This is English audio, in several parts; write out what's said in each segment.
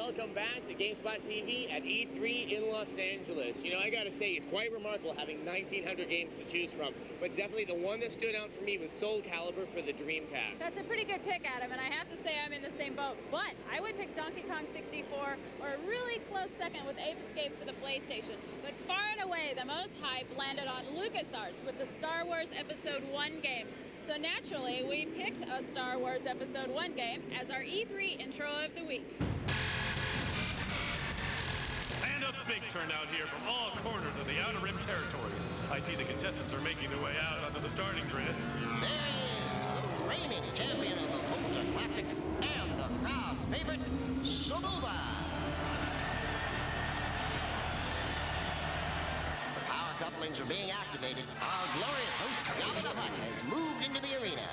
welcome back to Gamespot TV at E3 in Los Angeles. You know, I gotta say, it's quite remarkable having 1,900 games to choose from, but definitely the one that stood out for me was Soul Calibur for the Dreamcast. That's a pretty good pick, Adam, and I have to say I'm in the same boat, but I would pick Donkey Kong 64 or a really close second with Ape Escape for the PlayStation. But far and away, the most hype landed on LucasArts with the Star Wars Episode 1 games. So naturally, we picked a Star Wars Episode 1 game as our E3 intro of the week. And a big turnout here from all corners of the Outer Rim territories. I see the contestants are making their way out onto the starting grid. There is the reigning champion of the Volta Classic and the crowd favorite, Sububa. The power couplings are being activated. Our glorious host, Jabba the Hutt, has moved into the arena.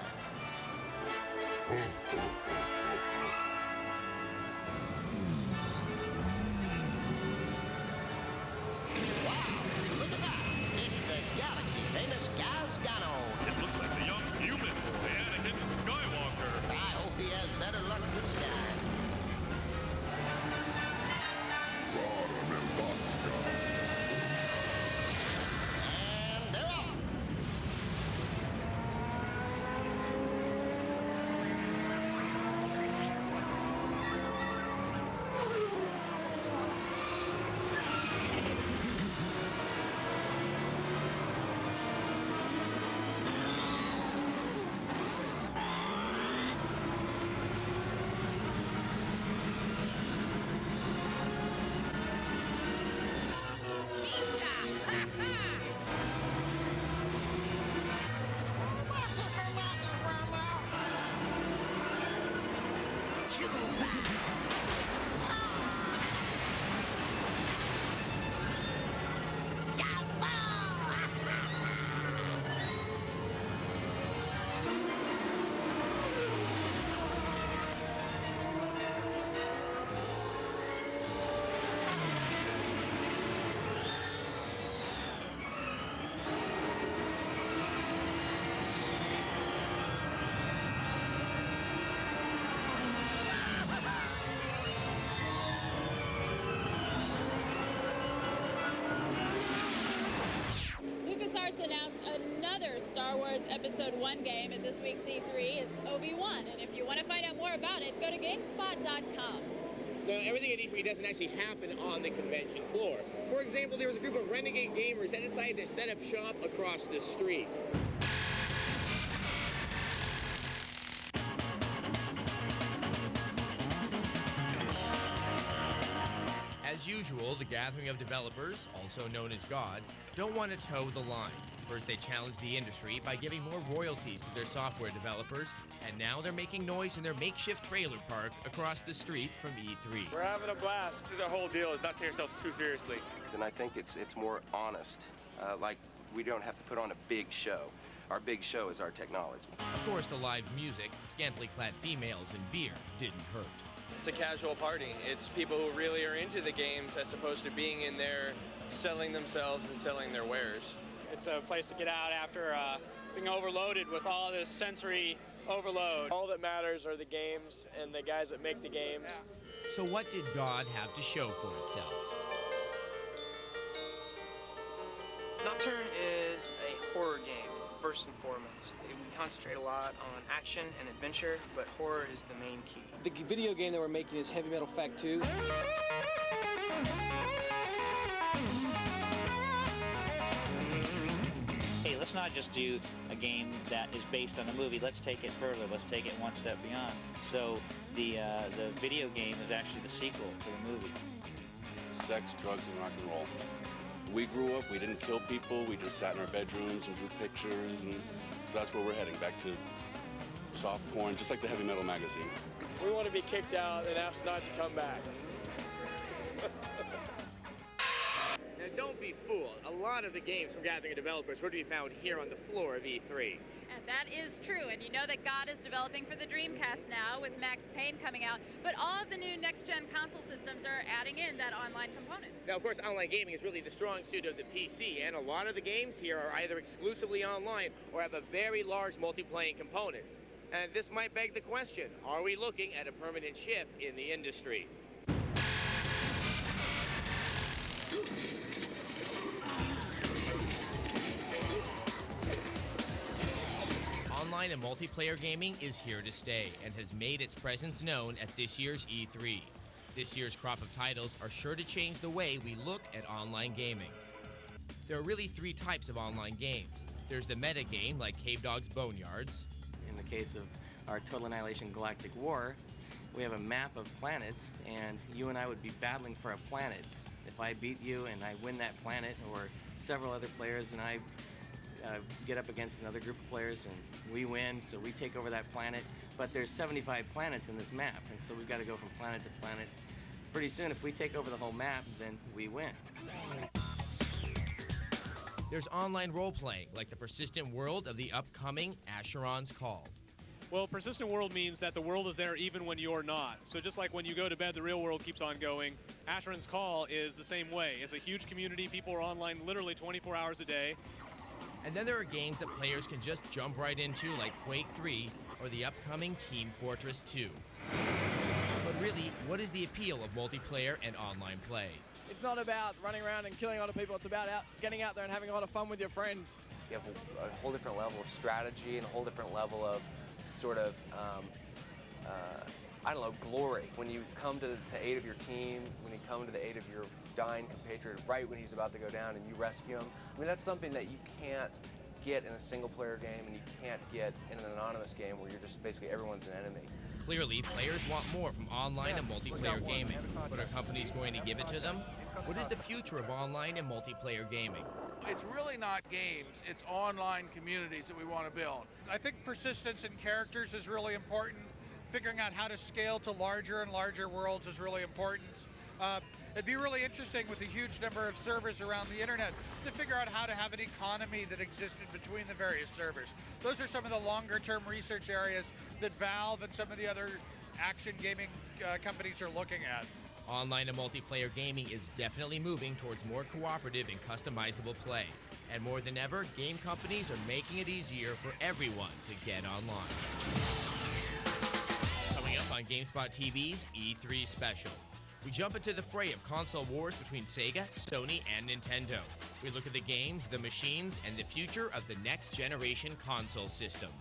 Look at that! It's the galaxy-famous Gazgano. It looks like the young human boy, Anakin Skywalker. I hope he has better luck this time. And they're off! LucasArts announced another Star Wars Episode 1 game at this week's E3. It's Obi-Wan, and if you want to find out more about it, go to Gamespot.com. Now, everything at E3 doesn't actually happen on the convention floor. For example, there was a group of renegade gamers that decided to set up shop across the street. As usual, the gathering of developers, also known as God, don't want to toe the line. First, they challenged the industry by giving more royalties to their software developers, and now they're making noise in their makeshift trailer park across the street from E3. We're having a blast. The whole deal is not taking ourselves too seriously. And I think it's more honest. Like, we don't have to put on a big show. Our big show is our technology. Of course, the live music, scantily clad females, and beer didn't hurt. It's a casual party. It's people who really are into the games as opposed to being in there selling themselves and selling their wares. It's a place to get out after being overloaded with all this sensory overload. All that matters are the games and the guys that make the games. So what did God have to show for itself? Nocturne is a horror game, first and foremost. We concentrate a lot on action and adventure, but horror is the main key. The video game that we're making is Heavy Metal Fact 2. Hey, let's not just do a game that is based on a movie. Let's take it further. Let's take it one step beyond. So the video game is actually the sequel to the movie. Sex, drugs, and rock and roll. We grew up, we didn't kill people, we just sat in our bedrooms and drew pictures, and so that's where we're heading, back to soft porn, just like the Heavy Metal magazine. We want to be kicked out and asked not to come back. Now, don't be fooled. A lot of the games from gathering of developers were to be found here on the floor of E3. And that is true, and you know that God is developing for the Dreamcast now with Max Payne coming out, but all of the new next-gen console systems are adding in that online component. Now, of course, online gaming is really the strong suit of the PC, and a lot of the games here are either exclusively online or have a very large multiplayer component. And this might beg the question, are we looking at a permanent shift in the industry? Online and multiplayer gaming is here to stay and has made its presence known at this year's E3. This year's crop of titles are sure to change the way we look at online gaming. There are really three types of online games. There's the meta game like Cave Dog's Boneyards. In the case of our Total Annihilation Galactic War, we have a map of planets, and you and I would be battling for a planet. If I beat you and I win that planet, or several other players and I get up against another group of players and we win, so we take over that planet. But there's 75 planets in this map, and so we've got to go from planet to planet. Pretty soon, if we take over the whole map, then we win. There's online role-playing, like the persistent world of the upcoming Asheron's Call. Well, persistent world means that the world is there even when you're not. So just like when you go to bed, the real world keeps on going. Asheron's Call is the same way. It's a huge community. People are online literally 24 hours a day. And then there are games that players can just jump right into, like Quake 3 or the upcoming Team Fortress 2. But really, what is the appeal of multiplayer and online play? It's not about running around and killing a lot of people. It's about getting out there and having a lot of fun with your friends. You have a whole different level of strategy and a whole different level of sort of, I don't know, glory. When you come to the aid of your team, when you come to the aid of your dying compatriot right when he's about to go down and you rescue him. I mean, that's something that you can't get in a single-player game and you can't get in an anonymous game where you're just basically everyone's an enemy. Clearly, players want more from online and multiplayer gaming. But are companies going to give it to them? What is the future of online and multiplayer gaming? It's really not games, it's online communities that we want to build. I think persistence in characters is really important. Figuring out how to scale to larger and larger worlds is really important. It'd be really interesting with the huge number of servers around the internet to figure out how to have an economy that existed between the various servers. Those are some of the longer term research areas that Valve and some of the other action gaming companies are looking at. Online and multiplayer gaming is definitely moving towards more cooperative and customizable play. And more than ever, game companies are making it easier for everyone to get online. Coming up on Gamespot TV's E3 Special, we jump into the fray of console wars between Sega, Sony, and Nintendo. We look at the games, the machines, and the future of the next generation console systems.